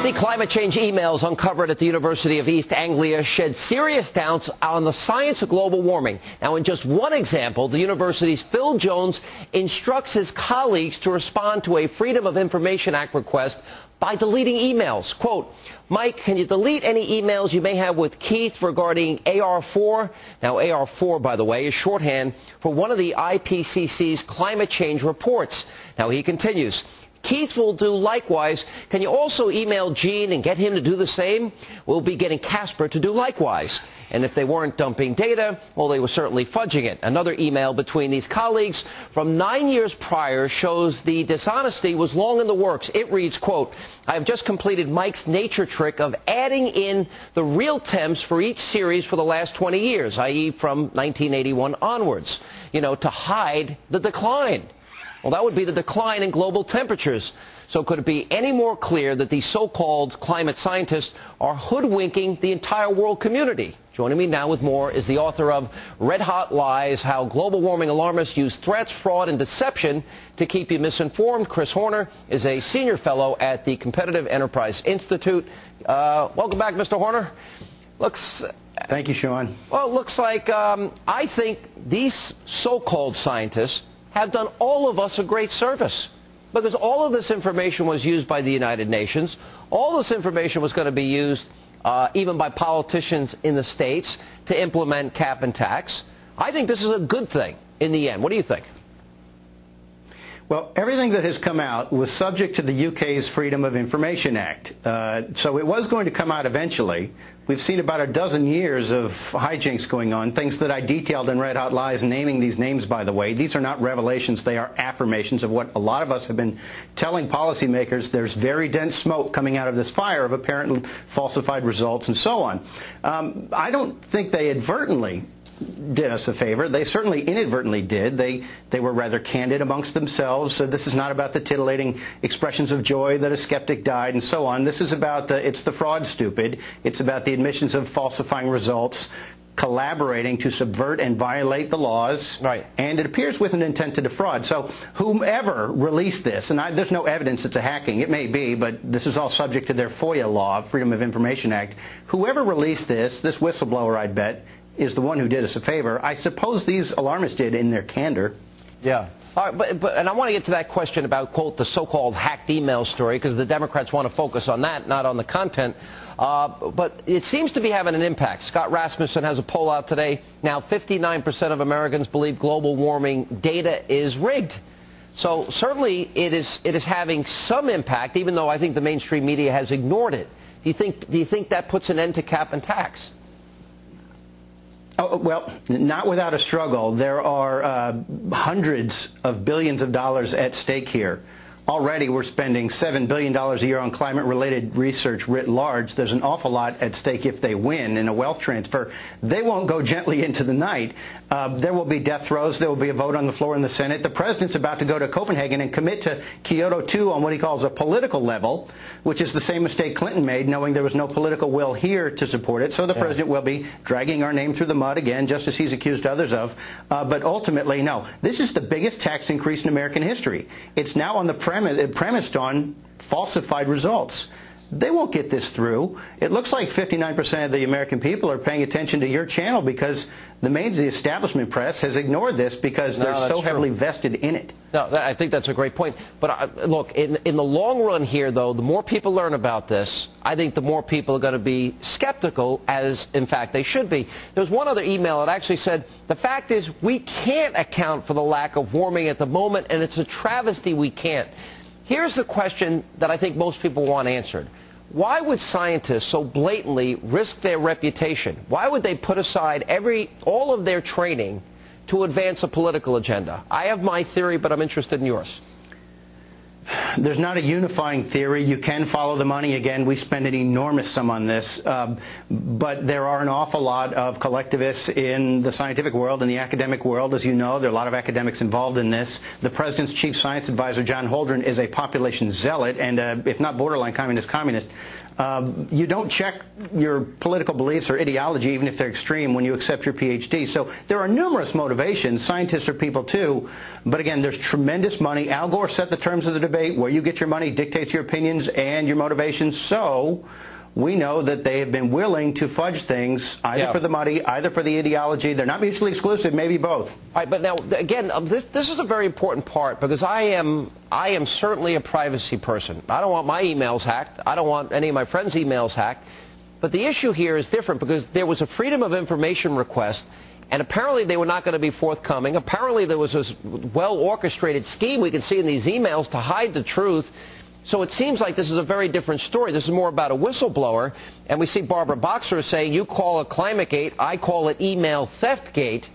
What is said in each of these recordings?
The climate change emails uncovered at the University of East Anglia shed serious doubts on the science of global warming. Now, in just one example, the university's Phil Jones instructs his colleagues to respond to a Freedom of Information Act request by deleting emails. Quote, Mike, can you delete any emails you may have with Keith regarding AR4? Now, AR4, by the way, is shorthand for one of the IPCC's climate change reports. Now, he continues. Keith will do likewise. Can you also email Gene and get him to do the same? We'll be getting Casper to do likewise. And if they weren't dumping data, well, they were certainly fudging it. Another email between these colleagues from 9 years prior shows the dishonesty was long in the works. It reads, quote, I have just completed Mike's nature trick of adding in the real temps for each series for the last 20 years, i.e. from 1981 onwards, to hide the decline. Well, that would be the decline in global temperatures. So could it be any more clear that these so-called climate scientists are hoodwinking the entire world community? Joining me now with more is the author of Red Hot Lies, How Global Warming Alarmists Use Threats, Fraud, and Deception to Keep You Misinformed. Chris Horner is a senior fellow at the Competitive Enterprise Institute. Welcome back, Mr. Horner. Thank you, Sean. Well, it looks like I think these so-called scientists have done all of us a great service, because all of this information was used by the United Nations. All this information was going to be used even by politicians in the states to implement cap and tax. I think this is a good thing in the end. What do you think? Well, everything that has come out was subject to the UK's Freedom of Information Act. So it was going to come out eventually. We've seen about a dozen years of hijinks going on, things that I detailed in Red Hot Lies, naming these names, by the way. These are not revelations. They are affirmations of what a lot of us have been telling policymakers. There's very dense smoke coming out of this fire of apparently falsified results and so on. I don't think they advertently did us a favor. They certainly inadvertently did. They were rather candid amongst themselves. So this is not about the titillating expressions of joy that a skeptic died and so on. This is about it's the fraud stupid. It's about the admissions of falsifying results, collaborating to subvert and violate the laws. Right. And it appears with an intent to defraud. So whomever released this, and there's no evidence it's a hacking, it may be, but this is all subject to their FOIA law, Freedom of Information Act. Whoever released this whistleblower, I'd bet, is the one who did us a favor. I suppose these alarmists did in their candor. Yeah. All right, and I want to get to that question about, quote, the so-called hacked email story, because the Democrats want to focus on that, not on the content. But it seems to be having an impact. Scott Rasmussen has a poll out today. Now 59% of Americans believe global warming data is rigged. So certainly it is having some impact, even though I think the mainstream media has ignored it. Do you think that puts an end to cap and tax? Oh, well, not without a struggle. There are hundreds of billions of dollars at stake here. Already we're spending $7 billion a year on climate-related research writ large. There's an awful lot at stake if they win in a wealth transfer. They won't go gently into the night. There will be death throes. There will be a vote on the floor in the Senate. The president's about to go to Copenhagen and commit to Kyoto 2 on what he calls a political level, which is the same mistake Clinton made, knowing there was no political will here to support it. So the president will be dragging our name through the mud again, just as he's accused others of. But ultimately, no. This is the biggest tax increase in American history. It's now on the premised on falsified results. They won't get this through. It looks like 59% of the American people are paying attention to your channel because the establishment press has ignored this because they're so heavily vested in it. No, I think that's a great point. But look, in the long run here, though, the more people learn about this, I think the more people are going to be skeptical, as, in fact, they should be. There's one other email that actually said, the fact is we can't account for the lack of warming at the moment, and it's a travesty we can't. Here's the question that I think most people want answered. Why would scientists so blatantly risk their reputation? Why would they put aside all of their training to advance a political agenda? I have my theory, but I'm interested in yours. There's not a unifying theory. You can follow the money. Again, we spend an enormous sum on this. But there are an awful lot of collectivists in the scientific world and the academic world. As you know, there are a lot of academics involved in this. The president's chief science advisor, John Holdren, is a population zealot and, if not borderline communist, You don't check your political beliefs or ideology, even if they're extreme, when you accept your PhD. So there are numerous motivations. Scientists are people too. But again, there's tremendous money. Al Gore set the terms of the debate. Where you get your money dictates your opinions and your motivations. So we know that they have been willing to fudge things, either for the money, either for the ideology. They're not mutually exclusive, maybe both. All right, but now, again, this is a very important part, because I am certainly a privacy person. I don't want my emails hacked. I don't want any of my friends' emails hacked. But the issue here is different, because there was a Freedom of Information request, and apparently they were not going to be forthcoming. Apparently there was a well-orchestrated scheme we can see in these emails to hide the truth. So it seems like this is a very different story. This is more about a whistleblower. And we see Barbara Boxer saying, you call it ClimateGate, I call it email theftgate.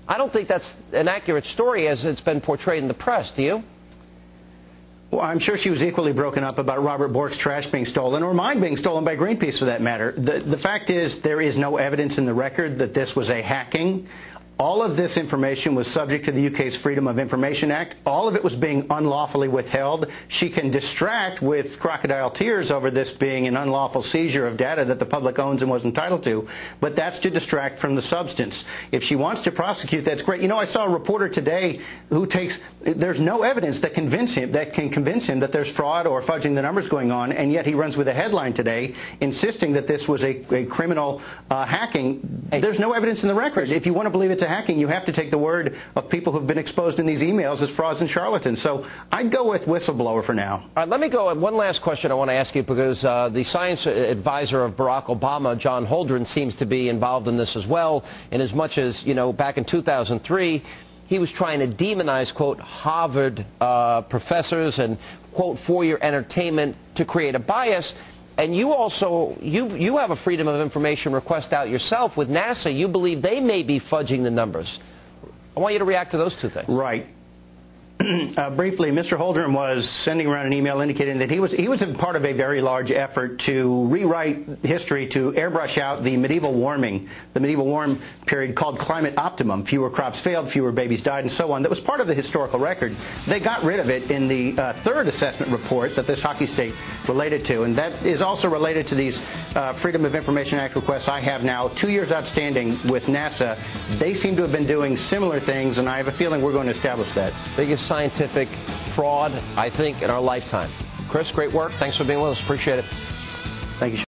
I don't think that's an accurate story as it's been portrayed in the press. Do you? Well, I'm sure she was equally broken up about Robert Bork's trash being stolen, or mine being stolen by Greenpeace, for that matter. The fact is, there is no evidence in the record that this was a hacking. All of this information was subject to the UK's Freedom of Information Act. All of it was being unlawfully withheld. She can distract with crocodile tears over this being an unlawful seizure of data that the public owns and was entitled to, but that's to distract from the substance. If she wants to prosecute, that's great. You know, I saw a reporter today who there's no evidence that can convince him that there's fraud or fudging the numbers going on, and yet he runs with a headline today insisting that this was a criminal hacking. There's no evidence in the record. If you want to believe it's hacking, you have to take the word of people who've been exposed in these emails as frauds and charlatans. So I'd go with whistleblower for now. All right, let me go. One last question I want to ask you, because the science advisor of Barack Obama, John Holdren, seems to be involved in this as well, in as much as, you know, back in 2003, he was trying to demonize, quote, Harvard professors and, quote, for your entertainment to create a bias. And you also, you have a Freedom of Information request out yourself with NASA. You believe they may be fudging the numbers. I want you to react to those two things. Right. Briefly, Mr. Holdren was sending around an email indicating that he was a part of a very large effort to rewrite history, to airbrush out the medieval warm period called climate optimum. Fewer crops failed, fewer babies died, and so on. That was part of the historical record. They got rid of it in the third assessment report that this hockey stick related to, and that is also related to these Freedom of Information Act requests I have now, 2 years outstanding with NASA. They seem to have been doing similar things, and I have a feeling we're going to establish that. Biggest scientific fraud, I think, in our lifetime. Chris, great work. Thanks for being with us. Appreciate it. Thank you.